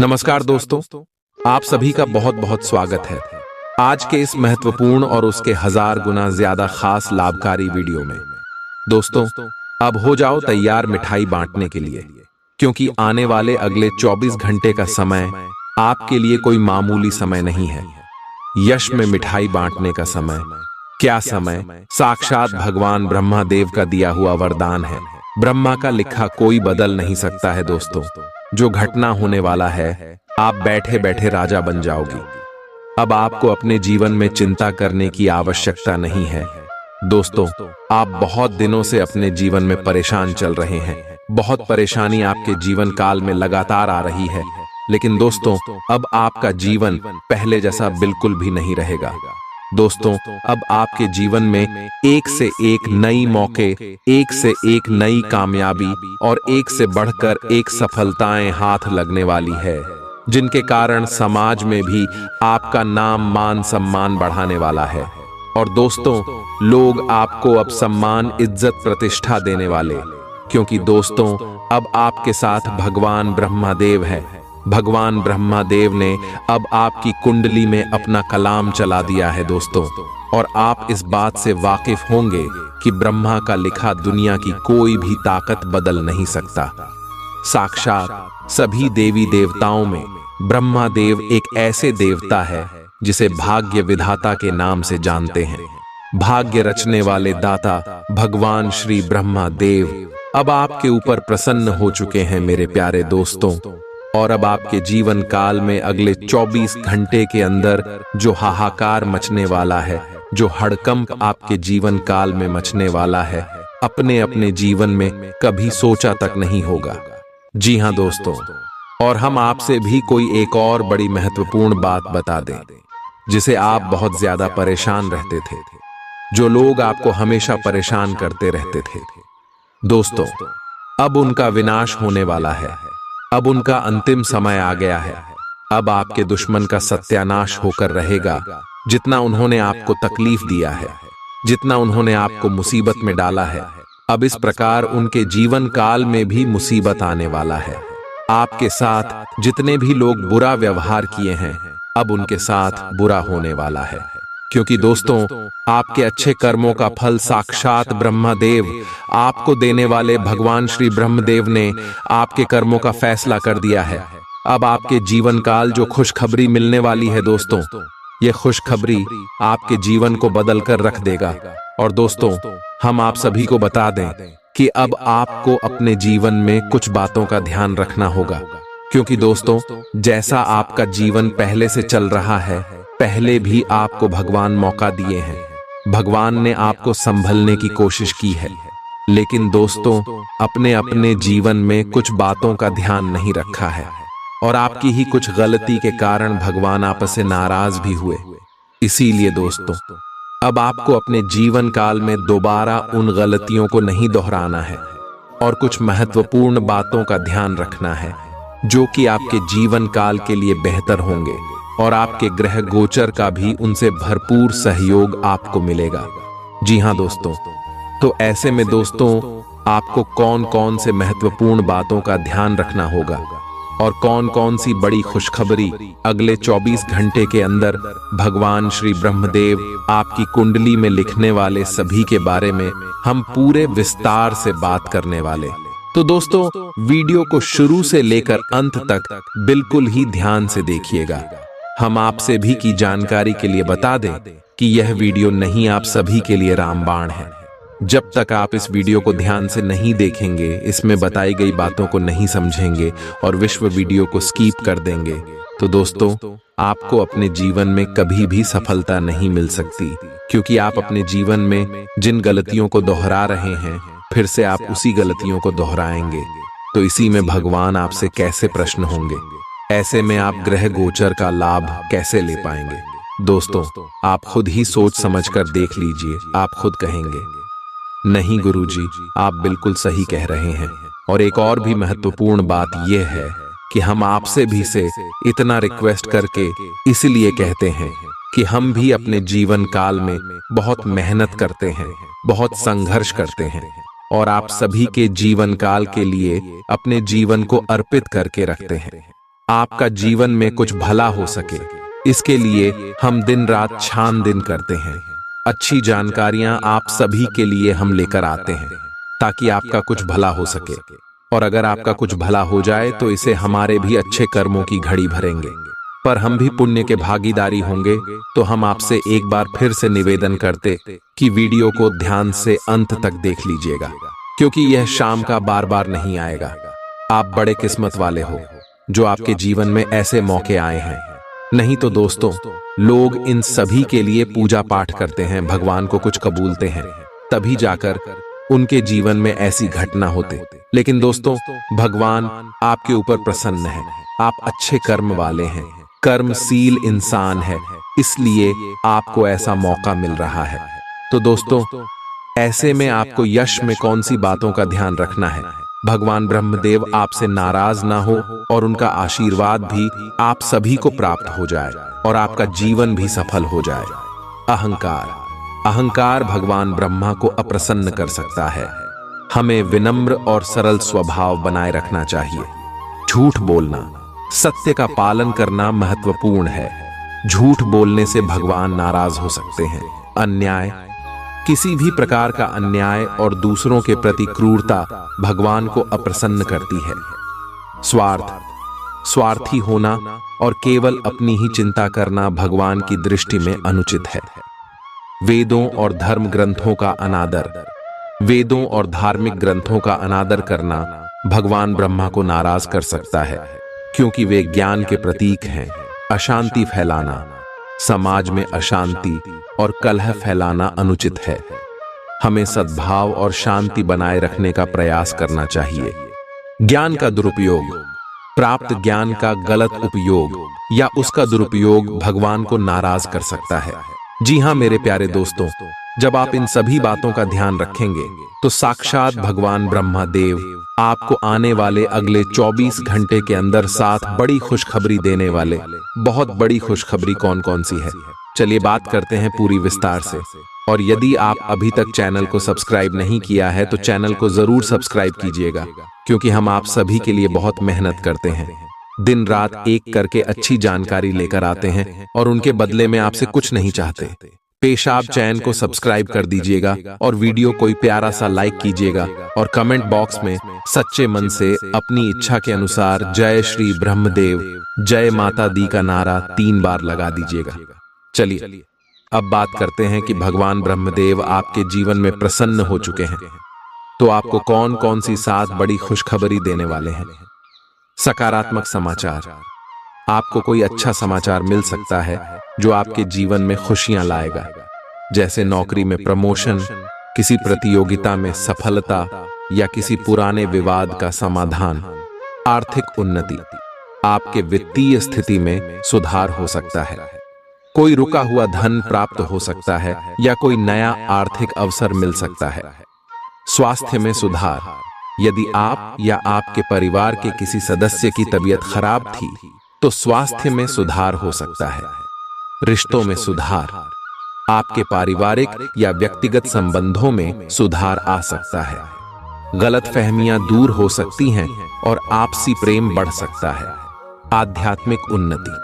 नमस्कार दोस्तों, आप सभी का बहुत बहुत स्वागत है आज के इस महत्वपूर्ण और उसके 1000 गुना ज्यादा खास लाभकारी वीडियो में। दोस्तों, अब हो जाओ तैयार मिठाई बांटने के लिए, क्योंकि आने वाले अगले 24 घंटे का समय आपके लिए कोई मामूली समय नहीं है। यश में मिठाई बांटने का समय। क्या समय? साक्षात भगवान ब्रह्मा देव का दिया हुआ वरदान है। ब्रह्मा का लिखा कोई बदल नहीं सकता है दोस्तों। जो घटना होने वाला है, आप बैठे बैठे राजा बन जाओगी। अब आपको अपने जीवन में चिंता करने की आवश्यकता नहीं है। दोस्तों, आप बहुत दिनों से अपने जीवन में परेशान चल रहे हैं। बहुत परेशानी आपके जीवन काल में लगातार आ रही है। लेकिन दोस्तों, अब आपका जीवन पहले जैसा बिल्कुल भी नहीं रहेगा। दोस्तों, अब आपके जीवन में एक से एक नई मौके, एक से एक नई कामयाबी और एक से बढ़कर एक सफलताएं हाथ लगने वाली है, जिनके कारण समाज में भी आपका नाम मान सम्मान बढ़ाने वाला है। और दोस्तों, लोग आपको अब सम्मान, इज्जत, प्रतिष्ठा देने वाले, क्योंकि दोस्तों, अब आपके साथ भगवान ब्रह्मा देव है। भगवान ब्रह्मा देव ने अब आपकी कुंडली में अपना कलाम चला दिया है दोस्तों। और आप इस बात से वाकिफ होंगे कि ब्रह्मा का लिखा दुनिया की कोई भी ताकत बदल नहीं सकता। साक्षात सभी देवी देवताओं में ब्रह्मा देव एक ऐसे देवता है जिसे भाग्य विधाता के नाम से जानते हैं। भाग्य रचने वाले दाता भगवान श्री ब्रह्मा देव अब आपके ऊपर प्रसन्न हो चुके हैं मेरे प्यारे दोस्तों। और अब आपके जीवन काल में अगले 24 घंटे के अंदर जो हाहाकार मचने वाला है, जो हड़कंप आपके जीवन काल में मचने वाला है, अपने अपने जीवन में कभी सोचा तक नहीं होगा। जी हाँ दोस्तों, और हम आपसे भी कोई एक और बड़ी महत्वपूर्ण बात बता दें, जिसे आप बहुत ज्यादा परेशान रहते थे, जो लोग आपको हमेशा परेशान करते रहते थे। दोस्तों, अब उनका विनाश होने वाला है। अब उनका अंतिम समय आ गया है। अब आपके दुश्मन का सत्यानाश होकर रहेगा। जितना उन्होंने आपको तकलीफ दिया है, जितना उन्होंने आपको मुसीबत में डाला है, अब इस प्रकार उनके जीवन काल में भी मुसीबत आने वाला है। आपके साथ जितने भी लोग बुरा व्यवहार किए हैं, अब उनके साथ बुरा होने वाला है। क्योंकि दोस्तों, आपके अच्छे कर्मों का फल साक्षात ब्रह्मदेव आपको देने वाले भगवान श्री ब्रह्मदेव ने आपके कर्मों का फैसला कर दिया है। अब आपके जीवन काल जो खुशखबरी मिलने वाली है दोस्तों, ये खुशखबरी आपके जीवन को बदल कर रख देगा। और दोस्तों, हम आप सभी को बता दें कि अब आपको अपने जीवन में कुछ बातों का ध्यान रखना होगा। क्योंकि दोस्तों, जैसा आपका जीवन पहले से चल रहा है, पहले भी आपको भगवान मौका दिए हैं। भगवान ने आपको संभलने की कोशिश की है। लेकिन दोस्तों, अपने अपने जीवन में कुछ बातों का ध्यान नहीं रखा है, और आपकी ही कुछ गलती के कारण भगवान आपसे नाराज भी हुए। इसीलिए दोस्तों, अब आपको अपने जीवन काल में दोबारा उन गलतियों को नहीं दोहराना है, और कुछ महत्वपूर्ण बातों का ध्यान रखना है, जो कि आपके जीवन काल के लिए बेहतर होंगे। और आपके ग्रह गोचर का भी उनसे भरपूर सहयोग आपको मिलेगा। जी हाँ दोस्तों, तो ऐसे में दोस्तों, आपको कौन कौन से महत्वपूर्ण बातों का ध्यान रखना होगा, और कौन कौन सी बड़ी खुशखबरी अगले 24 घंटे के अंदर भगवान श्री ब्रह्मदेव आपकी कुंडली में लिखने वाले सभी के बारे में हम पूरे विस्तार से बात करने वाले। तो दोस्तों, वीडियो को शुरू से लेकर अंत तक बिल्कुल ही ध्यान से देखिएगा। हम आपसे भी की जानकारी के लिए बता दें कि यह वीडियो नहीं आप सभी के लिए रामबाण है। जब तक आप इस वीडियो को ध्यान से नहीं देखेंगे, इसमें बताई गई बातों को नहीं समझेंगे और विश्व वीडियो को स्किप कर देंगे, तो दोस्तों, आपको अपने जीवन में कभी भी सफलता नहीं मिल सकती। क्योंकि आप अपने जीवन में जिन गलतियों को दोहरा रहे हैं, फिर से आप उसी गलतियों को दोहराएंगे। तो इसी में भगवान आपसे कैसे प्रश्न होंगे। ऐसे में आप ग्रह गोचर का लाभ कैसे ले पाएंगे। दोस्तों, आप खुद ही सोच समझकर देख लीजिए। आप खुद कहेंगे, नहीं गुरुजी, आप बिल्कुल सही कह रहे हैं। और एक और भी महत्वपूर्ण बात यह है कि हम आपसे भी से इतना रिक्वेस्ट करके इसलिए कहते हैं कि हम भी अपने जीवन काल में बहुत मेहनत करते हैं, बहुत संघर्ष करते हैं, और आप सभी के जीवन काल के लिए अपने जीवन को अर्पित करके रखते हैं। आपका जीवन में कुछ भला हो सके, इसके लिए हम दिन रात छानबीन करते हैं। अच्छी जानकारियां आप सभी के लिए हम लेकर आते हैं ताकि आपका कुछ भला हो सके। और अगर आपका कुछ भला हो जाए तो इसे हमारे भी अच्छे कर्मों की घड़ी भरेंगे, पर हम भी पुण्य के भागीदारी होंगे। तो हम आपसे एक बार फिर से निवेदन करते कि वीडियो को ध्यान से अंत तक देख लीजिएगा, क्योंकि यह शाम का बार बार नहीं आएगा। आप बड़े किस्मत वाले हो जो आपके जीवन में ऐसे मौके आए हैं। नहीं तो दोस्तों, लोग इन सभी के लिए पूजा पाठ करते हैं, भगवान को कुछ कबूलते हैं, तभी जाकर उनके जीवन में ऐसी घटना होते। लेकिन दोस्तों, भगवान आपके ऊपर प्रसन्न है। आप अच्छे कर्म वाले हैं, कर्मशील इंसान है, इसलिए आपको ऐसा मौका मिल रहा है। तो दोस्तों, ऐसे में आपको यश में कौन सी बातों का ध्यान रखना है? भगवान ब्रह्मदेव आपसे नाराज ना हो और उनका आशीर्वाद भी आप सभी को प्राप्त हो जाए और आपका जीवन भी सफल हो जाए। अहंकार भगवान ब्रह्मा को अप्रसन्न कर सकता है। हमें विनम्र और सरल स्वभाव बनाए रखना चाहिए। झूठ बोलना, सत्य का पालन करना महत्वपूर्ण है। झूठ बोलने से भगवान नाराज हो सकते हैं। अन्याय, किसी भी प्रकार का अन्याय और दूसरों के प्रति क्रूरता भगवान को अप्रसन्न करती है। स्वार्थी होना और केवल अपनी ही चिंता करना भगवान की दृष्टि में अनुचित है। वेदों और धर्म ग्रंथों का अनादर, वेदों और धार्मिक ग्रंथों का अनादर करना भगवान ब्रह्मा को नाराज कर सकता है, क्योंकि वे ज्ञान के प्रतीक हैं। अशांति फैलाना, समाज में अशांति और कलह फैलाना अनुचित है। हमें सद्भाव और शांति बनाए रखने का प्रयास करना चाहिए। ज्ञान का दुरुपयोग, प्राप्त ज्ञान का गलत उपयोग या उसका दुरुपयोग भगवान को नाराज कर सकता है। जी हाँ मेरे प्यारे दोस्तों, जब आप इन सभी बातों का ध्यान रखेंगे तो साक्षात भगवान ब्रह्मा देव आपको आने वाले अगले 24 घंटे के अंदर 7 बड़ी खुशखबरी देने वाले। बहुत बड़ी खुशखबरी कौन कौन सी है, चलिए बात करते हैं पूरी विस्तार से। और यदि आप अभी तक चैनल को सब्सक्राइब नहीं किया है तो चैनल को जरूर सब्सक्राइब कीजिएगा, क्योंकि हम आप सभी के लिए बहुत मेहनत करते हैं। दिन रात एक करके अच्छी जानकारी लेकर आते हैं और उनके बदले में आपसे कुछ नहीं चाहते। पेशाब चैन को सब्सक्राइब कर दीजिएगा और वीडियो कोई प्यारा सा लाइक कीजिएगा और कमेंट बॉक्स में सच्चे मन से अपनी इच्छा के अनुसार जय श्री ब्रह्मदेव, जय माता दी का नारा 3 बार लगा दीजिएगा। चलिए अब बात करते हैं कि भगवान ब्रह्मदेव आपके जीवन में प्रसन्न हो चुके हैं, तो आपको कौन कौन सी 7 बड़ी खुशखबरी देने वाले हैं। सकारात्मक समाचार, आपको कोई अच्छा समाचार मिल सकता है जो आपके जीवन में खुशियां लाएगा, जैसे नौकरी में प्रमोशन, किसी प्रतियोगिता में सफलता या किसी पुराने विवाद का समाधान। आर्थिक उन्नति, आपके वित्तीय स्थिति में सुधार हो सकता है। कोई रुका हुआ धन प्राप्त हो सकता है या कोई नया आर्थिक अवसर मिल सकता है। स्वास्थ्य में सुधार, यदि आप या आपके परिवार के किसी सदस्य की तबीयत खराब थी तो स्वास्थ्य में सुधार हो सकता है। रिश्तों में सुधार, आपके पारिवारिक या व्यक्तिगत संबंधों में सुधार आ सकता है। गलतफहमियां दूर हो सकती हैं और आपसी प्रेम बढ़ सकता है। आध्यात्मिक उन्नति,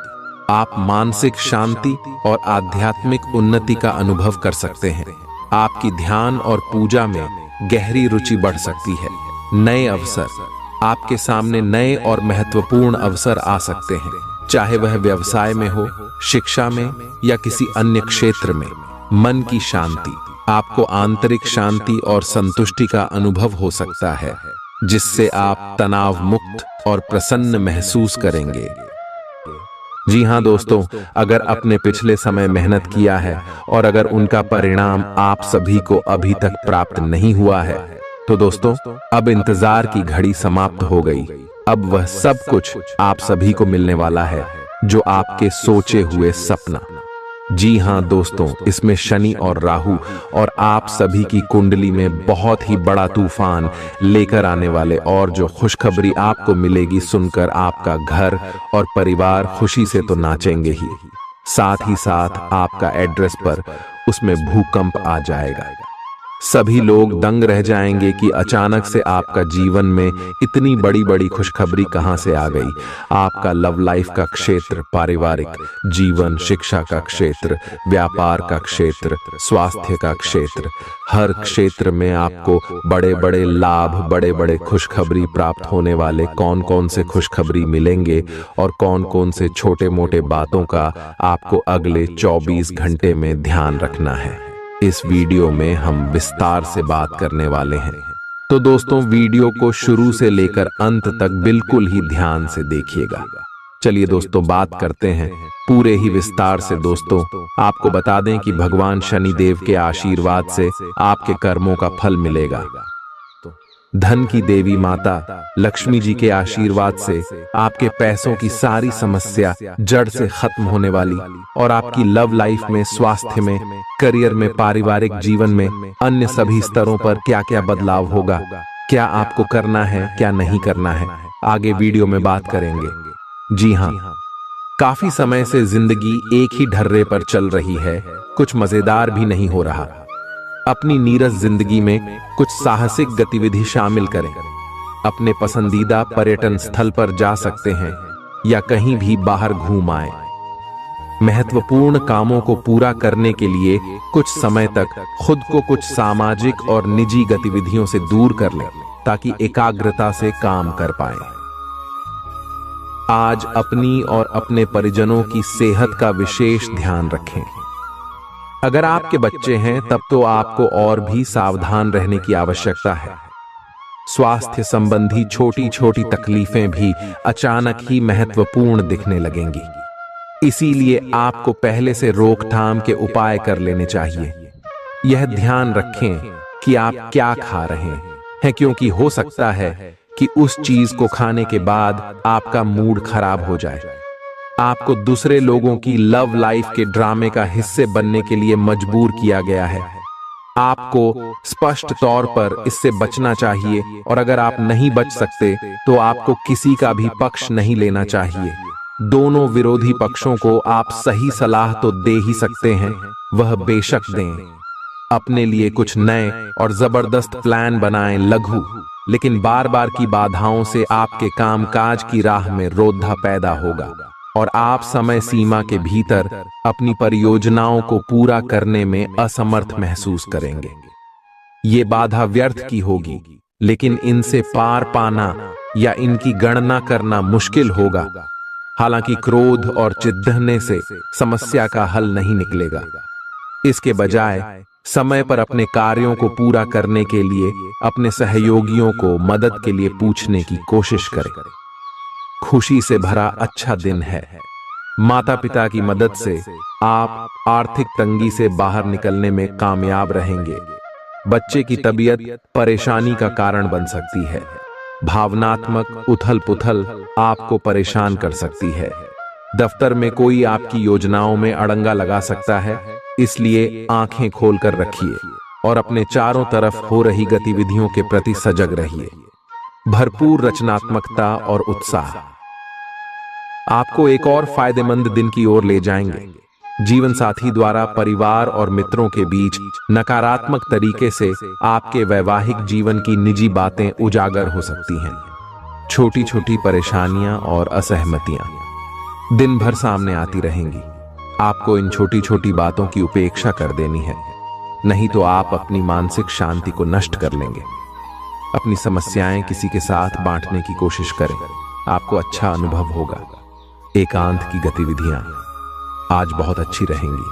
आप मानसिक शांति और आध्यात्मिक उन्नति का अनुभव कर सकते हैं। आपकी ध्यान और पूजा में गहरी रुचि बढ़ सकती है। नए अवसर, आपके सामने नए और महत्वपूर्ण अवसर आ सकते हैं, चाहे वह व्यवसाय में हो, शिक्षा में या किसी अन्य क्षेत्र में। मन की शांति, आपको आंतरिक शांति और संतुष्टि का अनुभव हो सकता है, जिससे आप तनाव मुक्त और प्रसन्न महसूस करेंगे। जी हाँ दोस्तों, अगर आपने पिछले समय मेहनत किया है और अगर उनका परिणाम आप सभी को अभी तक प्राप्त नहीं हुआ है तो दोस्तों, अब इंतजार की घड़ी समाप्त हो गई। अब वह सब कुछ आप सभी को मिलने वाला है जो आपके सोचे हुए सपना। जी हाँ दोस्तों, इसमें शनि और राहु और आप सभी की कुंडली में बहुत ही बड़ा तूफान लेकर आने वाले और जो खुशखबरी आपको मिलेगी सुनकर आपका घर और परिवार खुशी से तो नाचेंगे ही, साथ ही साथ आपका एड्रेस पर उसमें भूकंप आ जाएगा। सभी लोग दंग रह जाएंगे कि अचानक से आपका जीवन में इतनी बड़ी बड़ी खुशखबरी कहां से आ गई। आपका लव लाइफ का क्षेत्र, पारिवारिक जीवन, शिक्षा का क्षेत्र, व्यापार का क्षेत्र, स्वास्थ्य का क्षेत्र, हर क्षेत्र में आपको बड़े बड़े लाभ, बड़े बड़े खुशखबरी प्राप्त होने वाले। कौन कौन से खुशखबरी मिलेंगे और कौन कौन से छोटे मोटे बातों का आपको अगले 24 घंटे में ध्यान रखना है, इस वीडियो में हम विस्तार से बात करने वाले हैं। तो दोस्तों, वीडियो को शुरू से लेकर अंत तक बिल्कुल ही ध्यान से देखिएगा। चलिए दोस्तों, बात करते हैं पूरे ही विस्तार से। दोस्तों, आपको बता दें कि भगवान शनिदेव के आशीर्वाद से आपके कर्मों का फल मिलेगा। धन की देवी माता लक्ष्मी जी के आशीर्वाद से आपके पैसों की सारी समस्या जड़ से खत्म होने वाली और आपकी लव लाइफ में, स्वास्थ्य में, करियर में, पारिवारिक जीवन में, अन्य सभी स्तरों पर क्या क्या बदलाव होगा, क्या आपको करना है, क्या नहीं करना है, आगे वीडियो में बात करेंगे। जी हाँ, काफी समय से जिंदगी एक ही ढर्रे पर चल रही है, कुछ मजेदार भी नहीं हो रहा। अपनी नीरस जिंदगी में कुछ साहसिक गतिविधि शामिल करें। अपने पसंदीदा पर्यटन स्थल पर जा सकते हैं या कहीं भी बाहर घूम आए। महत्वपूर्ण कामों को पूरा करने के लिए कुछ समय तक खुद को कुछ सामाजिक और निजी गतिविधियों से दूर कर लें ताकि एकाग्रता से काम कर पाएं। आज अपनी और अपने परिजनों की सेहत का विशेष ध्यान रखें। अगर आपके बच्चे हैं तब तो आपको और भी सावधान रहने की आवश्यकता है। स्वास्थ्य संबंधी छोटी छोटी तकलीफें भी अचानक ही महत्वपूर्ण दिखने लगेंगी, इसीलिए आपको पहले से रोकथाम के उपाय कर लेने चाहिए। यह ध्यान रखें कि आप क्या खा रहे हैं, क्योंकि हो सकता है कि उस चीज को खाने के बाद आपका मूड खराब हो जाए। आपको दूसरे लोगों की लव लाइफ के ड्रामे का हिस्से बनने के लिए मजबूर किया गया है। आपको स्पष्ट तौर पर इससे बचना चाहिए और अगर आप नहीं बच सकते तो आपको किसी का भी पक्ष नहीं लेना चाहिए। दोनों विरोधी पक्षों को आप सही सलाह तो दे ही सकते हैं, वह बेशक दें। अपने लिए कुछ नए और जबरदस्त प्लान बनाएं, लघु लेकिन बार बार की बाधाओं से आपके कामकाज की राह में रोधा पैदा होगा और आप समय सीमा के भीतर अपनी परियोजनाओं को पूरा करने में असमर्थ महसूस करेंगे। ये बाधा व्यर्थ की होगी, लेकिन इनसे पार पाना या इनकी गणना करना मुश्किल होगा। हालांकि क्रोध और चिढ़ने से समस्या का हल नहीं निकलेगा। इसके बजाय समय पर अपने कार्यों को पूरा करने के लिए अपने सहयोगियों को मदद के लिए पूछने की कोशिश करें। खुशी से भरा अच्छा दिन है। माता पिता की मदद से आप आर्थिक तंगी से बाहर निकलने में कामयाब रहेंगे। बच्चे की तबीयत परेशानी का कारण बन सकती है। भावनात्मक उथल पुथल आपको परेशान कर सकती है। दफ्तर में कोई आपकी योजनाओं में अड़ंगा लगा सकता है, इसलिए आंखें खोलकर रखिए और अपने चारों तरफ हो रही गतिविधियों के प्रति सजग रहिए। भरपूर रचनात्मकता और उत्साह आपको एक और फायदेमंद दिन की ओर ले जाएंगे। जीवन साथी द्वारा परिवार और मित्रों के बीच नकारात्मक तरीके से आपके वैवाहिक जीवन की निजी बातें उजागर हो सकती हैं। छोटी छोटी परेशानियां और असहमतियां दिन भर सामने आती रहेंगी। आपको इन छोटी छोटी बातों की उपेक्षा कर देनी है, नहीं तो आप अपनी मानसिक शांति को नष्ट कर लेंगे। अपनी समस्याएं किसी के साथ बांटने की कोशिश करें, आपको अच्छा अनुभव होगा। एकांत की गतिविधियां आज बहुत अच्छी रहेंगी।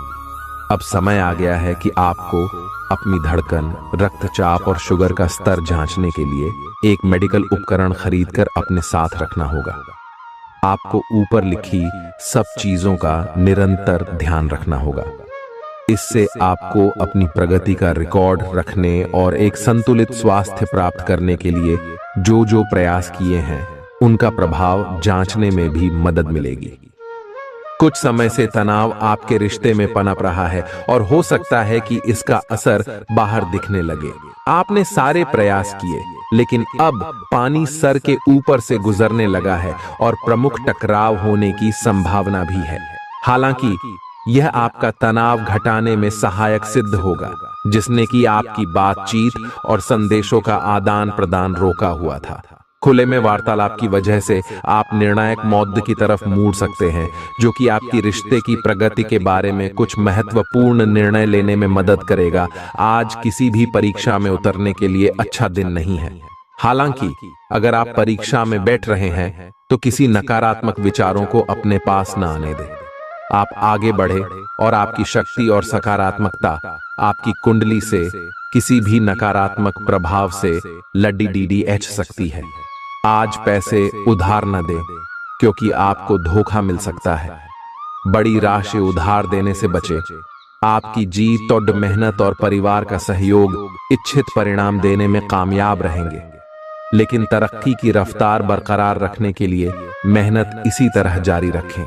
अब समय आ गया है कि आपको अपनी धड़कन, रक्तचाप और शुगर का स्तर जांचने के लिए एक मेडिकल उपकरण खरीदकर अपने साथ रखना होगा। आपको ऊपर लिखी सब चीजों का निरंतर ध्यान रखना होगा। इससे आपको अपनी प्रगति का रिकॉर्ड रखने और एक संतुलित स्वास्थ्य प्राप्त करने के लिए जो जो प्रयास किए हैं उनका प्रभाव जांचने में भी मदद मिलेगी। कुछ समय से तनाव आपके रिश्ते में पनप रहा है और हो सकता है कि इसका असर बाहर दिखने लगे। आपने सारे प्रयास किए, लेकिन अब पानी सर के ऊपर से गुजरने लगा है और प्रमुख टकराव होने की संभावना भी है। हालांकि यह आपका तनाव घटाने में सहायक सिद्ध होगा, जिसने कि आपकी बातचीत और संदेशों का आदान प्रदान रोका हुआ था। खुले में वार्तालाप की वजह से आप निर्णायक मौद्द की तरफ मुड़ सकते हैं, जो कि आपकी रिश्ते की प्रगति के बारे में कुछ महत्वपूर्ण निर्णय लेने में मदद करेगा। आज किसी भी परीक्षा में उतरने के लिए अच्छा दिन नहीं है। हालांकि अगर आप परीक्षा में बैठ रहे हैं तो किसी नकारात्मक विचारों को अपने पास न आने दें। आप आगे बढ़े और आपकी शक्ति और सकारात्मकता आपकी कुंडली से किसी भी नकारात्मक प्रभाव से लड़ी सकती है। आज पैसे उधार न दें, क्योंकि आपको धोखा मिल सकता है। बड़ी राशि उधार देने से बचें। आपकी जीत और मेहनत और परिवार का सहयोग इच्छित परिणाम देने में कामयाब रहेंगे, लेकिन तरक्की की रफ्तार बरकरार रखने के लिए मेहनत इसी तरह जारी रखें।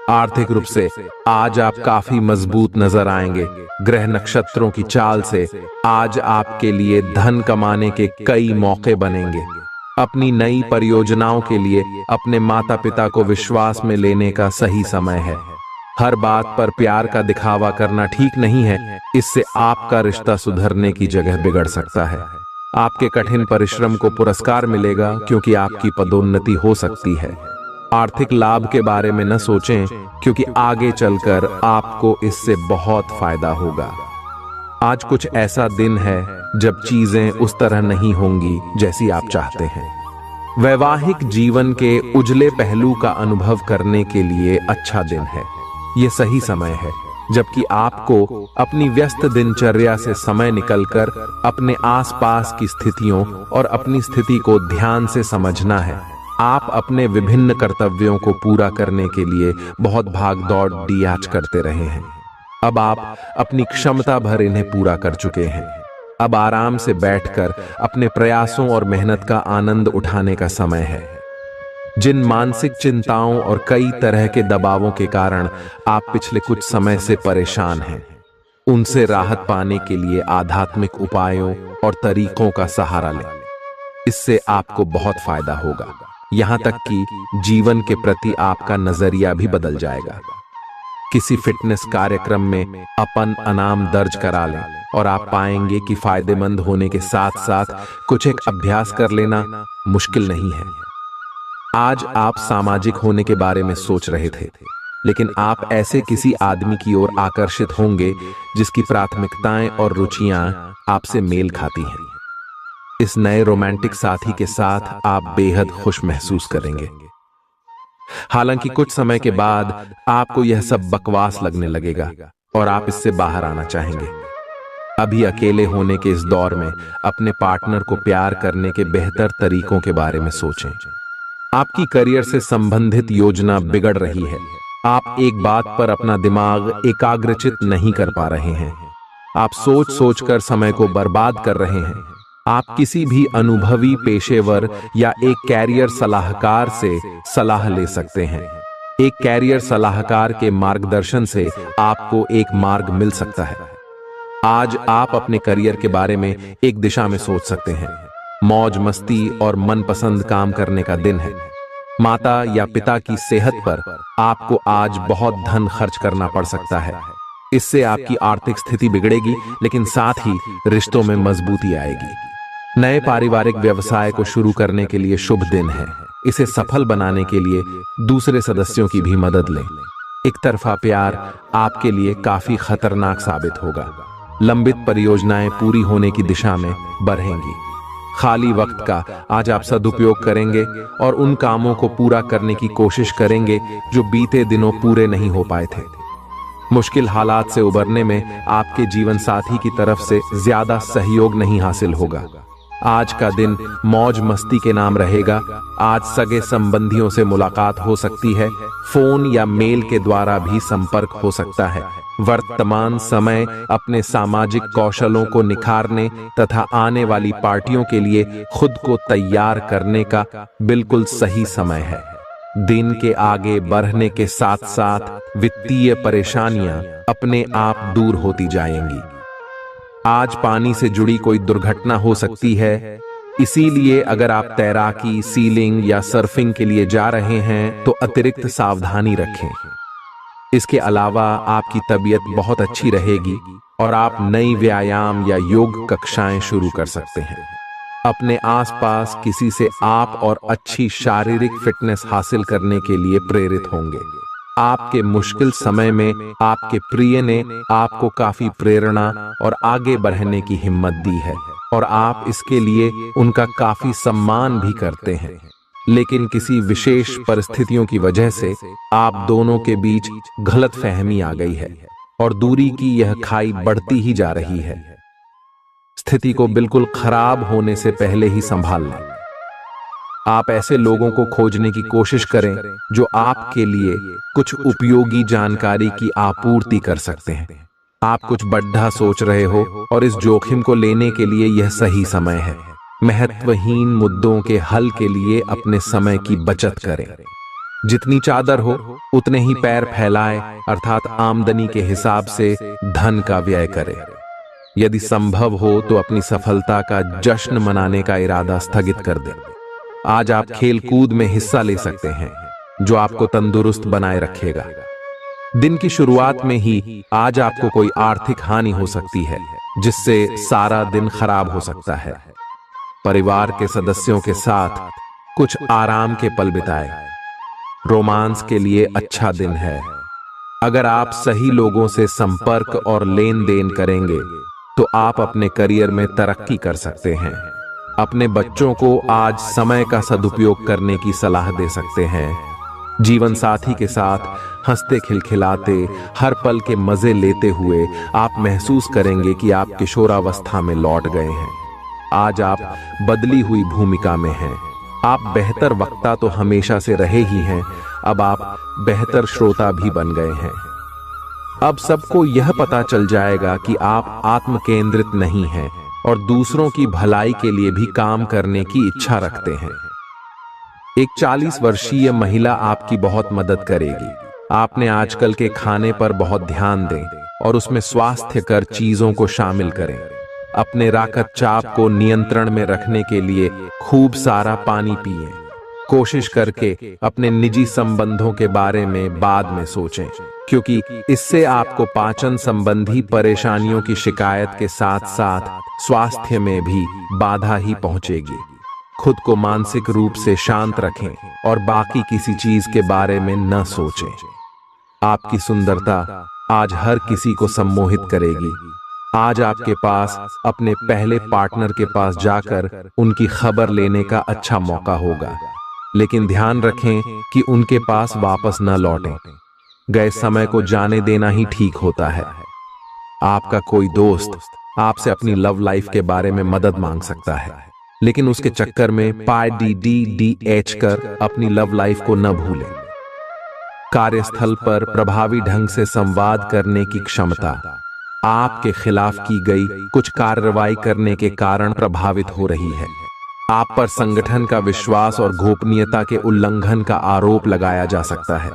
आर्थिक रूप से आज आप काफी मजबूत नजर आएंगे। ग्रह नक्षत्रों की चाल से आज आपके लिए धन कमाने के कई मौके बनेंगे। अपनी नई परियोजनाओं के लिए अपने माता पिता को विश्वास में लेने का सही समय है। हर बात पर प्यार का दिखावा करना ठीक नहीं है, इससे आपका रिश्ता सुधरने की जगह बिगड़ सकता है। आपके कठिन परिश्रम को पुरस्कार मिलेगा, क्योंकि आपकी पदोन्नति हो सकती है। आर्थिक लाभ के बारे में न सोचें, क्योंकि आगे चलकर आपको इससे बहुत फायदा होगा। आज कुछ ऐसा दिन है जब चीजें उस तरह नहीं होंगी जैसी आप चाहते हैं। वैवाहिक जीवन के उजले पहलू का अनुभव करने के लिए अच्छा दिन है। ये सही समय है जबकि आपको अपनी व्यस्त दिनचर्या से समय निकलकर अपने आसपास की स्थितियों और अपनी स्थिति को ध्यान से समझना है। आप अपने विभिन्न कर्तव्यों को पूरा करने के लिए बहुत भाग दौड़ आज करते रहे हैं। अब आप अपनी क्षमता भर इन्हें पूरा कर चुके हैं। अब आराम से बैठकर अपने प्रयासों और मेहनत का आनंद उठाने का समय है। जिन मानसिक चिंताओं और कई तरह के दबावों के कारण आप पिछले कुछ समय से परेशान हैं, उनसे राहत पाने के लिए आध्यात्मिक उपायों और तरीकों का सहारा लें। इससे आपको बहुत फायदा होगा। यहां तक कि जीवन के प्रति आपका नजरिया भी बदल जाएगा। किसी फिटनेस कार्यक्रम में अपन इनाम दर्ज करा लें और आप पाएंगे कि फायदेमंद होने के साथ साथ कुछ एक अभ्यास कर लेना मुश्किल नहीं है। आज आप सामाजिक होने के बारे में सोच रहे थे, लेकिन आप ऐसे किसी आदमी की ओर आकर्षित होंगे जिसकी प्राथमिकताएं और रुचियां आपसे मेल खाती हैं। इस नए रोमांटिक साथी के साथ आप बेहद खुश महसूस करेंगे। हालांकि कुछ समय के बाद आपको यह सब बकवास लगने लगेगा और आप इससे बाहर आना चाहेंगे। अभी अकेले होने के इस दौर में अपने पार्टनर को प्यार करने के बेहतर तरीकों के बारे में सोचें। आपकी करियर से संबंधित योजना बिगड़ रही है। आप एक बात पर अपना दिमाग एकाग्रचित नहीं कर पा रहे हैं। आप सोच सोचकर समय को बर्बाद कर रहे हैं। आप किसी भी अनुभवी पेशेवर या एक कैरियर सलाहकार से सलाह ले सकते हैं। एक कैरियर सलाहकार के मार्गदर्शन से आपको एक मार्ग मिल सकता है। आज आप अपने करियर के बारे में एक दिशा में सोच सकते हैं। मौज मस्ती और मनपसंद काम करने का दिन है। माता या पिता की सेहत पर आपको आज बहुत धन खर्च करना पड़ सकता है। इससे आपकी आर्थिक स्थिति बिगड़ेगी, लेकिन साथ ही रिश्तों में मजबूती आएगी। नए पारिवारिक व्यवसाय को शुरू करने के लिए शुभ दिन है। इसे सफल बनाने के लिए दूसरे सदस्यों की भी मदद लें। एक तरफा प्यार आपके लिए काफी खतरनाक साबित होगा। लंबित परियोजनाएं पूरी होने की दिशा में बढ़ेंगी। खाली वक्त का आज आप सदुपयोग करेंगे और उन कामों को पूरा करने की कोशिश करेंगे जो बीते दिनों पूरे नहीं हो पाए थे। मुश्किल हालात से उबरने में आपके जीवन साथी की तरफ से ज्यादा सहयोग नहीं हासिल होगा। आज का दिन मौज मस्ती के नाम रहेगा। आज सगे संबंधियों से मुलाकात हो सकती है। फोन या मेल के द्वारा भी संपर्क हो सकता है। वर्तमान समय अपने सामाजिक कौशलों को निखारने तथा आने वाली पार्टियों के लिए खुद को तैयार करने का बिल्कुल सही समय है। दिन के आगे बढ़ने के साथ साथ वित्तीय परेशानियां अपने आप दूर होती जाएंगी। आज पानी से जुड़ी कोई दुर्घटना हो सकती है, इसीलिए अगर आप तैराकी, सीलिंग या सर्फिंग के लिए जा रहे हैं तो अतिरिक्त सावधानी रखें। इसके अलावा आपकी तबीयत बहुत अच्छी रहेगी और आप नई व्यायाम या योग कक्षाएं शुरू कर सकते हैं। अपने आसपास किसी से आप और अच्छी शारीरिक फिटनेस हासिल करने के लिए प्रेरित होंगे। आपके मुश्किल समय में आपके प्रिय ने आपको काफी प्रेरणा और आगे बढ़ने की हिम्मत दी है और आप इसके लिए उनका काफी सम्मान भी करते हैं। लेकिन किसी विशेष परिस्थितियों की वजह से आप दोनों के बीच गलतफहमी आ गई है और दूरी की यह खाई बढ़ती ही जा रही है। स्थिति को बिल्कुल खराब होने से पहले ही संभाल लें। आप ऐसे लोगों को खोजने की कोशिश करें जो आपके लिए कुछ उपयोगी जानकारी की आपूर्ति कर सकते हैं। आप कुछ बड़ा सोच रहे हो और इस जोखिम को लेने के लिए यह सही समय है। महत्वहीन मुद्दों के हल के लिए अपने समय की बचत करें। जितनी चादर हो उतने ही पैर फैलाएं, अर्थात आमदनी के हिसाब से धन का व्यय करें। यदि संभव हो तो अपनी सफलता का जश्न मनाने का इरादा स्थगित कर दें। आज आप खेल कूद में हिस्सा ले सकते हैं जो आपको तंदुरुस्त बनाए रखेगा। दिन की शुरुआत में ही आज आपको कोई आर्थिक हानि हो सकती है जिससे सारा दिन खराब हो सकता है। परिवार के सदस्यों के साथ कुछ आराम के पल बिताएं। रोमांस के लिए अच्छा दिन है। अगर आप सही लोगों से संपर्क और लेन देन करेंगे तो आप अपने करियर में तरक्की कर सकते हैं। अपने बच्चों को आज समय का सदुपयोग करने की सलाह दे सकते हैं। जीवन साथी के साथ हंसते खिलखिलाते हर पल के मजे लेते हुए आप महसूस करेंगे कि आप किशोरावस्था में लौट गए हैं। आज आप बदली हुई भूमिका में हैं। आप बेहतर वक्ता तो हमेशा से रहे ही हैं, अब आप बेहतर श्रोता भी बन गए हैं। अब सबको यह पता चल जाएगा कि आप आत्म केंद्रित नहीं हैं और दूसरों की भलाई के लिए भी काम करने की इच्छा रखते हैं। एक 40 वर्षीय महिला आपकी बहुत मदद करेगी। आपने आजकल के खाने पर बहुत ध्यान दें और उसमें स्वास्थ्यकर चीजों को शामिल करें। अपने रक्तचाप को नियंत्रण में रखने के लिए खूब सारा पानी पिएं। कोशिश करके अपने निजी संबंधों के बारे में बाद में सोचें, क्योंकि इससे आपको पाचन संबंधी परेशानियों की शिकायत के साथ साथ स्वास्थ्य में भी बाधा ही पहुंचेगी। खुद को मानसिक रूप से शांत रखें और बाकी किसी चीज के बारे में न सोचें। आपकी सुंदरता आज हर किसी को सम्मोहित करेगी। आज आपके पास अपने पहले पार्टनर के पास जाकर उनकी खबर लेने का अच्छा मौका होगा, लेकिन ध्यान रखें कि उनके पास वापस न लौटें। गए समय को जाने देना ही ठीक होता है। आपका कोई दोस्त आपसे अपनी लव लाइफ के बारे में मदद मांग सकता है, लेकिन उसके चक्कर में PDDDH कर अपनी लव लाइफ को न भूलें। कार्यस्थल पर प्रभावी ढंग से संवाद करने की क्षमता आपके खिलाफ की गई कुछ कार्रवाई करने के कारण प्रभावित हो रही है। आप पर संगठन का विश्वास और गोपनीयता के उल्लंघन का आरोप लगाया जा सकता है।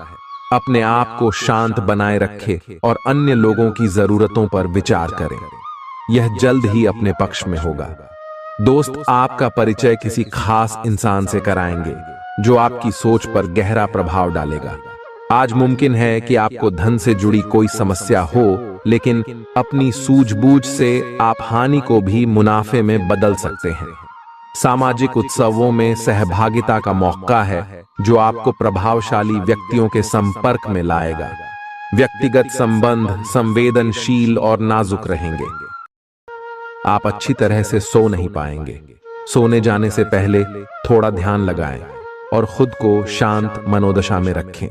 अपने आप को शांत बनाए रखें और अन्य लोगों की जरूरतों पर विचार करें। यह जल्द ही अपने पक्ष में होगा। दोस्त आपका परिचय किसी खास इंसान से कराएंगे जो आपकी सोच पर गहरा प्रभाव डालेगा। आज मुमकिन है कि आपको धन से जुड़ी कोई समस्या हो, लेकिन अपनी सूझबूझ से आप हानि को भी मुनाफे में बदल सकते हैं। सामाजिक उत्सवों में सहभागिता का मौका है जो आपको प्रभावशाली व्यक्तियों के संपर्क में लाएगा। व्यक्तिगत संबंध संवेदनशील और नाजुक रहेंगे। आप अच्छी तरह से सो नहीं पाएंगे। सोने जाने से पहले थोड़ा ध्यान लगाएं और खुद को शांत मनोदशा में रखें।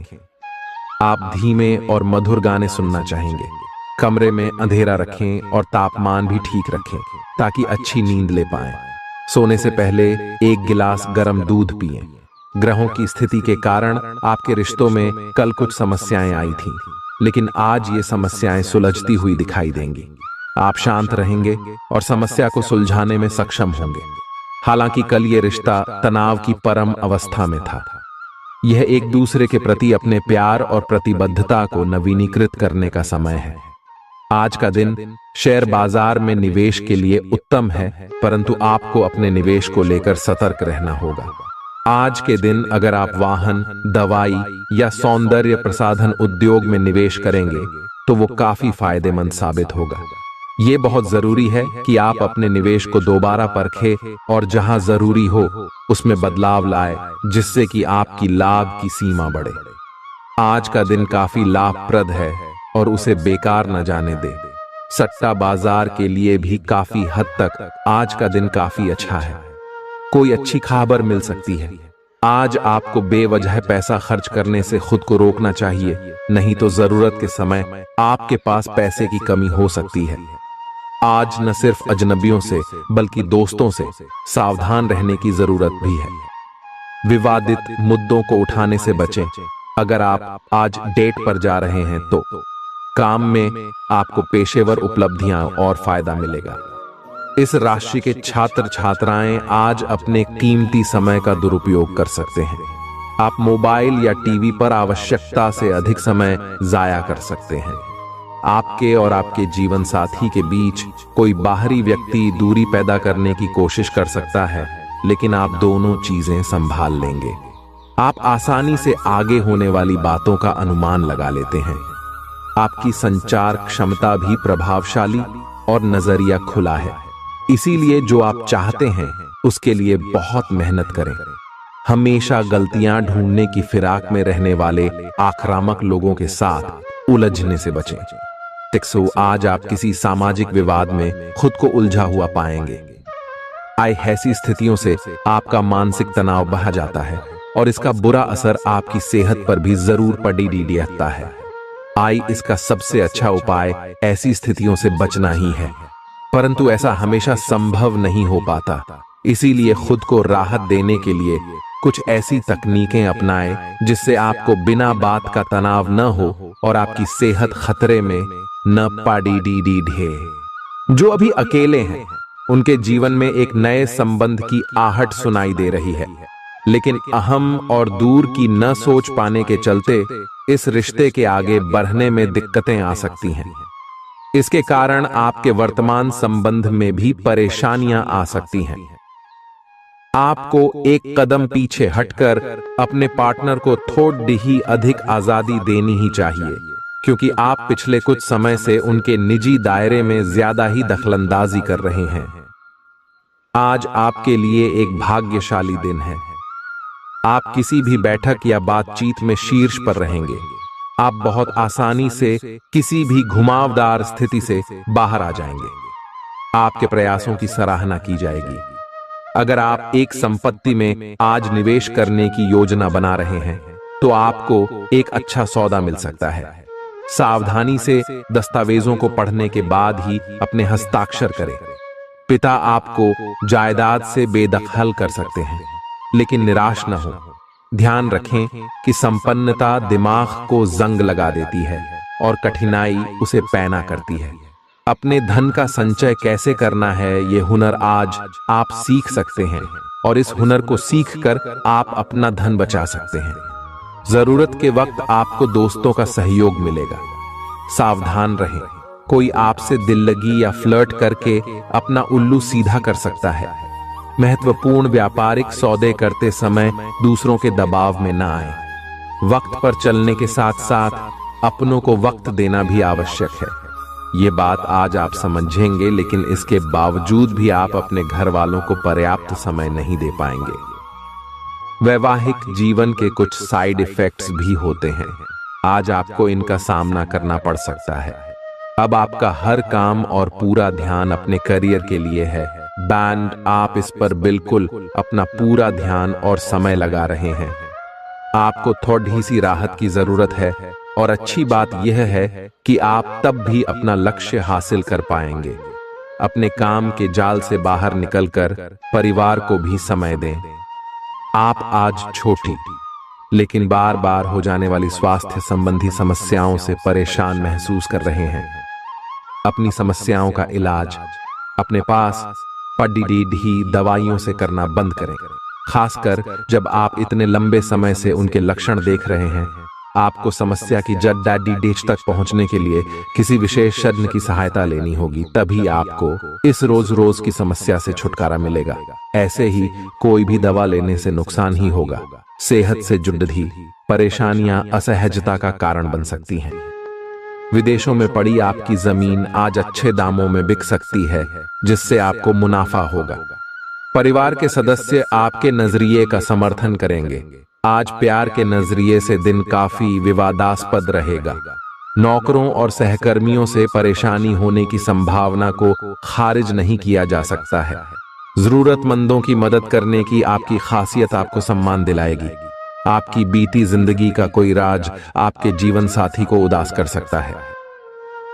आप धीमे और मधुर गाने सुनना चाहेंगे। कमरे में अंधेरा रखें और तापमान भी ठीक रखें ताकि अच्छी नींद ले पाएं। सोने से पहले एक गिलास गर्म दूध पिएं। ग्रहों की स्थिति के कारण आपके रिश्तों में कल कुछ समस्याएं आई थीं, लेकिन आज ये समस्याएं सुलझती हुई दिखाई देंगी। आप शांत रहेंगे और समस्या को सुलझाने में सक्षम होंगे। हालांकि कल ये रिश्ता तनाव की परम अवस्था में था। यह एक दूसरे के प्रति अपने प्यार और प्रतिबद्धता को नवीनीकृत करने का समय है। आज का दिन शेयर बाजार में निवेश के लिए उत्तम है, परंतु आपको अपने निवेश को लेकर सतर्क रहना होगा। आज के दिन अगर आप वाहन, दवाई या सौंदर्य प्रसाधन उद्योग में निवेश करेंगे तो वो काफी फायदेमंद साबित होगा। ये बहुत जरूरी है कि आप अपने निवेश को दोबारा परखें और जहां जरूरी हो उसमें बदलाव लाए, जिससे कि आपकी लाभ की सीमा बढ़े। आज का दिन काफी लाभप्रद है और उसे बेकार न जाने दे। सट्टा बाजार के लिए भी काफी हद तक आज का दिन काफी अच्छा है। कोई अच्छी खबर मिल सकती है। आज आपको बेवजह पैसा खर्च करने से खुद को रोकना चाहिए, नहीं तो जरूरत के समय आपके पास पैसे की कमी हो सकती है। आज न सिर्फ अजनबियों से बल्कि दोस्तों से सावधान रहने की जरूरत भी है। विवादित मुद्दों को उठाने से बचें। अगर आप आज डेट पर जा रहे हैं तो काम में आपको पेशेवर उपलब्धियां और फायदा मिलेगा। इस राशि के छात्र छात्राएं आज अपने कीमती समय का दुरुपयोग कर सकते हैं। आप मोबाइल या टीवी पर आवश्यकता से अधिक समय जाया कर सकते हैं। आपके और आपके जीवन साथी के बीच कोई बाहरी व्यक्ति दूरी पैदा करने की कोशिश कर सकता है, लेकिन आप दोनों चीजें संभाल लेंगे। आप आसानी से आगे होने वाली बातों का अनुमान लगा लेते हैं। आपकी संचार क्षमता भी प्रभावशाली और नजरिया खुला है, इसीलिए जो आप चाहते हैं उसके लिए बहुत मेहनत करें। हमेशा गलतियां ढूंढने की फिराक में रहने वाले आक्रामक लोगों के साथ उलझने से बचें। टिक्सो, आज आप किसी सामाजिक विवाद में खुद को उलझा हुआ पाएंगे। ऐसी स्थितियों से आपका मानसिक तनाव बढ़ जाता है और इसका बुरा असर आपकी सेहत पर भी जरूर पड़ता है। इसका सबसे अच्छा उपाय ऐसी स्थितियों से बचना ही है, परंतु ऐसा हमेशा संभव नहीं हो पाता। इसीलिए खुद को राहत देने के लिए कुछ ऐसी तकनीकें अपनाएं जिससे आपको बिना बात का तनाव न हो और आपकी सेहत खतरे में न पड़े। जो अभी अकेले हैं उनके जीवन में एक नए संबंध की आहट सुनाई दे रही है, लेकिन अहम और दूर की न सोच पाने के चलते इस रिश्ते के आगे बढ़ने में दिक्कतें आ सकती हैं। इसके कारण आपके वर्तमान संबंध में भी परेशानियां आ सकती हैं। आपको एक कदम पीछे हटकर अपने पार्टनर को थोड़ी ही अधिक आजादी देनी ही चाहिए, क्योंकि आप पिछले कुछ समय से उनके निजी दायरे में ज्यादा ही दखलंदाजी कर रहे हैं। आज आपके लिए एक भाग्यशाली दिन है। आप किसी भी बैठक या बातचीत में शीर्ष पर रहेंगे। आप बहुत आसानी से किसी भी घुमावदार स्थिति से बाहर आ जाएंगे। आपके प्रयासों की सराहना की जाएगी। अगर आप एक संपत्ति में आज निवेश करने की योजना बना रहे हैं तो आपको एक अच्छा सौदा मिल सकता है। सावधानी से दस्तावेजों को पढ़ने के बाद ही अपने हस्ताक्षर करें। पिता आपको जायदाद से बेदखल कर सकते हैं, लेकिन निराश न हो। ध्यान रखें कि संपन्नता दिमाग को जंग लगा देती है और कठिनाई उसे पैना करती है। अपने धन का संचय कैसे करना है ये हुनर आज आप सीख सकते हैं और इस हुनर को सीखकर आप अपना धन बचा सकते हैं। जरूरत के वक्त आपको दोस्तों का सहयोग मिलेगा। सावधान रहें, कोई आपसे दिल लगी या फ्लर्ट करके अपना उल्लू सीधा कर सकता है। महत्वपूर्ण व्यापारिक सौदे करते समय दूसरों के दबाव में ना आए। वक्त पर चलने के साथ साथ अपनों को वक्त देना भी आवश्यक है। ये बात आज आप समझेंगे, लेकिन इसके बावजूद भी आप अपने घर वालों को पर्याप्त समय नहीं दे पाएंगे। वैवाहिक जीवन के कुछ साइड इफेक्ट्स भी होते हैं। आज आपको इनका सामना करना पड़ सकता है। अब आपका हर काम और पूरा ध्यान अपने करियर के लिए है। बैंड, आप इस पर बिल्कुल अपना पूरा ध्यान और समय लगा रहे हैं। आपको थोड़ी सी राहत की जरूरत है और अच्छी बात यह है कि आप तब भी अपना लक्ष्य हासिल कर पाएंगे। अपने काम के जाल से बाहर निकलकर परिवार को भी समय दें। आप आज छोटी लेकिन बार बार हो जाने वाली स्वास्थ्य संबंधी समस्याओं से परेशान महसूस कर रहे हैं। अपनी समस्याओं का इलाज अपने पास पड़ी दवाइयों से करना बंद करें, खासकर जब आप इतने लंबे समय से उनके लक्षण देख रहे हैं। आपको समस्या की जड़ डैडी डेच तक पहुंचने के लिए किसी विशेषज्ञ की सहायता लेनी होगी, तभी आपको इस रोज रोज की समस्या से छुटकारा मिलेगा। ऐसे ही कोई भी दवा लेने से नुकसान ही होगा। सेहत से जुड़ी परेशानियां असहजता का कारण बन सकती हैं। विदेशों में पड़ी आपकी जमीन आज अच्छे दामों में बिक सकती है, जिससे आपको मुनाफा होगा। परिवार के सदस्य आपके नजरिए का समर्थन करेंगे। आज प्यार के नजरिए से दिन काफी विवादास्पद रहेगा। नौकरों और सहकर्मियों से परेशानी होने की संभावना को खारिज नहीं किया जा सकता है। जरूरतमंदों की मदद करने की आपकी खासियत आपको सम्मान दिलाएगी। आपकी बीती जिंदगी का कोई राज आपके जीवन साथी को उदास कर सकता है।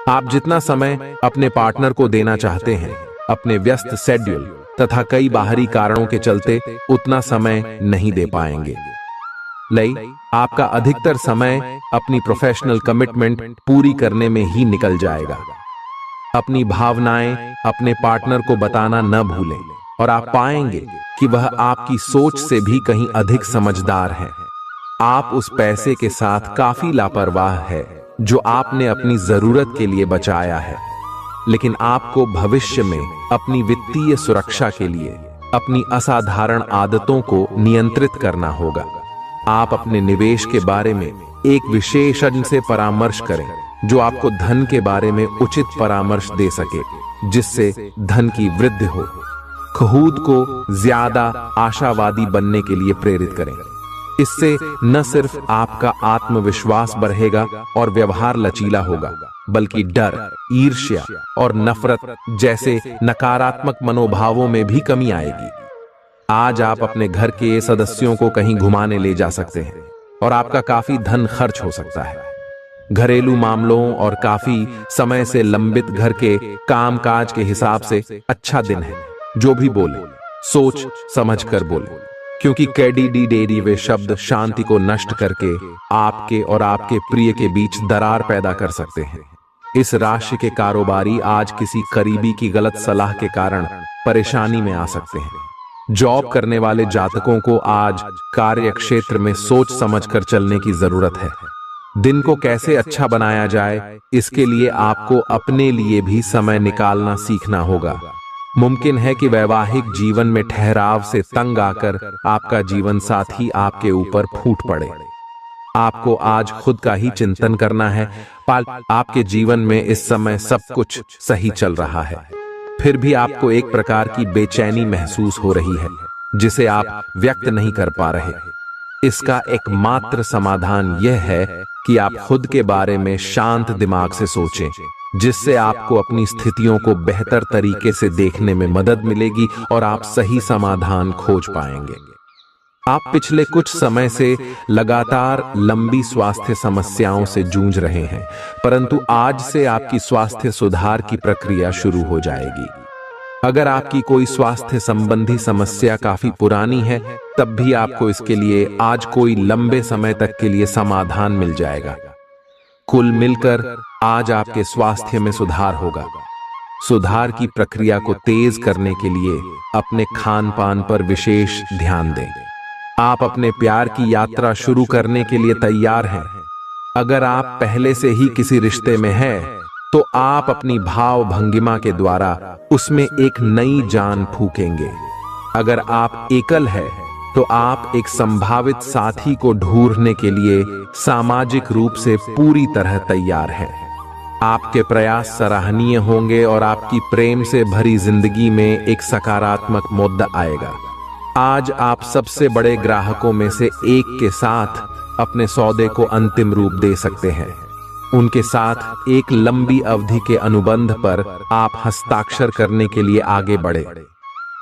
आप जितना समय अपने पार्टनर को देना चाहते हैं, अपने व्यस्त शेड्यूल तथा कई बाहरी कारणों के चलते उतना समय नहीं दे पाएंगे। आपका अधिकतर समय अपनी प्रोफेशनल कमिटमेंट पूरी करने में ही निकल जाएगा। अपनी भावनाएं अपने पार्टनर को बताना न भूलें और आप पाएंगे कि वह आपकी सोच से भी कहीं अधिक समझदार है। आप उस पैसे के साथ काफी लापरवाह है जो आपने अपनी जरूरत के लिए बचाया है, लेकिन आपको भविष्य में अपनी वित्तीय सुरक्षा के लिए अपनी असाधारण आदतों को नियंत्रित करना होगा। आप अपने निवेश के बारे में एक विशेषज्ञ से परामर्श करें जो आपको धन के बारे में उचित परामर्श दे सके, जिससे धन की वृद्धि हो। खुद को ज्यादा आशावादी बनने के लिए प्रेरित करें। इससे न सिर्फ आपका आत्मविश्वास बढ़ेगा और व्यवहार लचीला होगा, बल्कि डर, ईर्ष्या और नफरत जैसे नकारात्मक मनोभावों में भी कमी आएगी। आज आप अपने घर के सदस्यों को कहीं घुमाने ले जा सकते हैं और आपका काफी धन खर्च हो सकता है। घरेलू मामलों और काफी समय से लंबित घर के कामकाज के हिसाब से अच्छा दिन है। जो भी बोले सोच समझ कर बोले, क्योंकि कैडी डेरी वे शब्द शांति को नष्ट करके आपके और आपके प्रिय के बीच दरार पैदा कर सकते हैं। इस राशि के कारोबारी आज किसी करीबी की गलत सलाह के कारण परेशानी में आ सकते हैं। जॉब करने वाले जातकों को आज कार्य क्षेत्र में सोच समझकर चलने की जरूरत है। दिन को कैसे अच्छा बनाया जाए, इसके लिए आपको अपने लिए भी समय निकालना सीखना होगा। मुमकिन है कि वैवाहिक जीवन में ठहराव से तंग आकर आपका जीवन साथी आपके ऊपर फूट पड़े। आपको आज खुद का ही चिंतन करना है। आपके जीवन में इस समय सब कुछ सही चल रहा है, फिर भी आपको एक प्रकार की बेचैनी महसूस हो रही है जिसे आप व्यक्त नहीं कर पा रहे। इसका एकमात्र समाधान यह है कि आप खुद के बारे में शांत दिमाग से सोचें, जिससे आपको अपनी स्थितियों को बेहतर तरीके से देखने में मदद मिलेगी और आप सही समाधान खोज पाएंगे। आप पिछले कुछ समय से लगातार लंबी स्वास्थ्य समस्याओं से जूझ रहे हैं, परंतु आज से आपकी स्वास्थ्य सुधार की प्रक्रिया शुरू हो जाएगी। अगर आपकी कोई स्वास्थ्य संबंधी समस्या काफी पुरानी है, तब भी आपको इसके लिए आज कोई लंबे समय तक के लिए समाधान मिल जाएगा। कुल मिलकर आज आपके स्वास्थ्य में सुधार होगा। सुधार की प्रक्रिया को तेज करने के लिए अपने खान पान पर विशेष ध्यान दें। आप अपने प्यार की यात्रा शुरू करने के लिए तैयार हैं। अगर आप पहले से ही किसी रिश्ते में हैं, तो आप अपनी भाव भंगिमा के द्वारा उसमें एक नई जान फूकेंगे। अगर आप एकल हैं, तो आप एक संभावित साथी को ढूंढने के लिए सामाजिक रूप से पूरी तरह तैयार हैं। आपके प्रयास सराहनीय होंगे और आपकी प्रेम से भरी जिंदगी में एक सकारात्मक मुद्दा आएगा। आज आप सबसे बड़े ग्राहकों में से एक के साथ अपने सौदे को अंतिम रूप दे सकते हैं। उनके साथ एक लंबी अवधि के अनुबंध पर आप हस्ताक्षर करने के लिए आगे बढ़े।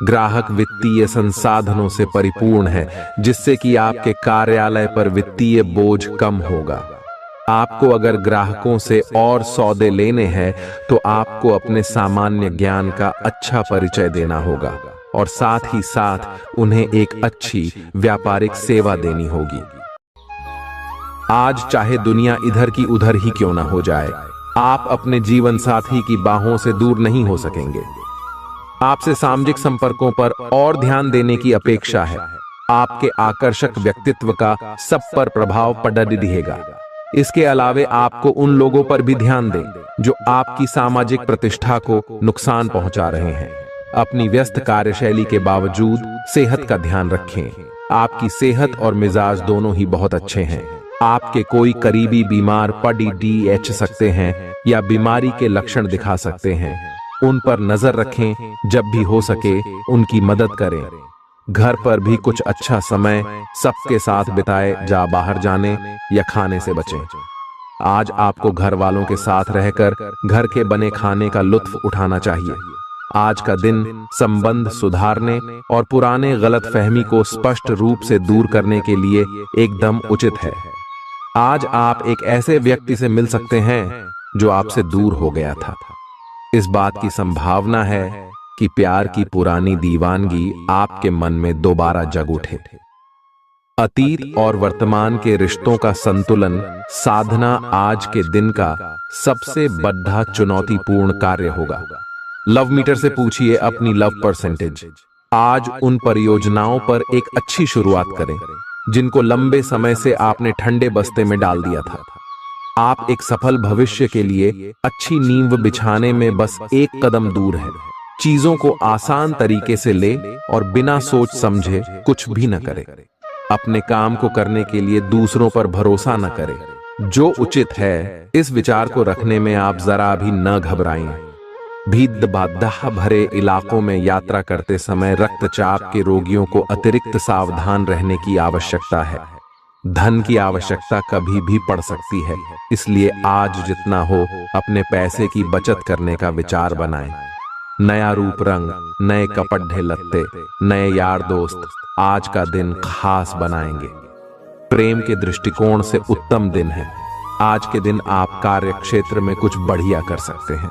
ग्राहक वित्तीय संसाधनों से परिपूर्ण है, जिससे कि आपके कार्यालय पर वित्तीय बोझ कम होगा। आपको अगर ग्राहकों से और सौदे लेने हैं, तो आपको अपने सामान्य ज्ञान का अच्छा परिचय देना होगा और साथ ही साथ उन्हें एक अच्छी व्यापारिक सेवा देनी होगी। आज चाहे दुनिया इधर की उधर ही क्यों ना हो जाए, आप अपने जीवन साथी की बाहों से दूर नहीं हो सकेंगे। आपसे सामाजिक संपर्कों पर और ध्यान देने की अपेक्षा है। आपके आकर्षक व्यक्तित्व का सब पर प्रभाव पड़ रहेगा। इसके अलावे आपको उन लोगों पर भी ध्यान दें जो आपकी सामाजिक प्रतिष्ठा को नुकसान पहुंचा रहे हैं। अपनी व्यस्त कार्यशैली के बावजूद सेहत का ध्यान रखें। आपकी सेहत और मिजाज दोनों ही बहुत अच्छे हैं। आपके कोई करीबी बीमार पड़ सकते हैं या बीमारी के लक्षण दिखा सकते हैं। उन पर नजर रखें, जब भी हो सके उनकी मदद करें। घर पर भी कुछ अच्छा समय सबके साथ बिताए, जा बाहर जाने या खाने से बचें। आज आपको घर वालों के साथ रहकर घर के बने खाने का लुत्फ उठाना चाहिए। आज का दिन संबंध सुधारने और पुराने गलतफहमी को स्पष्ट रूप से दूर करने के लिए एकदम उचित है। आज आप एक ऐसे व्यक्ति से मिल सकते हैं जो आपसे दूर हो गया था। इस बात की संभावना है कि प्यार की पुरानी दीवानगी आपके मन में दोबारा जग उठे। अतीत और वर्तमान के रिश्तों का संतुलन साधना आज के दिन का सबसे बड़ा चुनौतीपूर्ण कार्य होगा। लव मीटर से पूछिए अपनी लव परसेंटेज। आज उन परियोजनाओं पर एक अच्छी शुरुआत करें जिनको लंबे समय से आपने ठंडे बस्ते में डाल दिया था। आप एक सफल भविष्य के लिए अच्छी नींव बिछाने में बस एक कदम दूर है। चीजों को आसान तरीके से ले और बिना सोच समझे कुछ भी न करें। अपने काम को करने के लिए दूसरों पर भरोसा न करें। जो उचित है इस विचार को रखने में आप जरा भी न घबराएं। भीड़ बाधा भरे इलाकों में यात्रा करते समय रक्तचाप के रोगियों को अतिरिक्त सावधान रहने की आवश्यकता है। धन की आवश्यकता कभी भी पड़ सकती है, इसलिए आज जितना हो अपने पैसे की बचत करने का विचार बनाएं। नया रूप रंग, नए कपड़े लत्ते, नए यार दोस्त आज का दिन खास बनाएंगे। प्रेम के दृष्टिकोण से उत्तम दिन है। आज के दिन आप कार्य क्षेत्र में कुछ बढ़िया कर सकते हैं।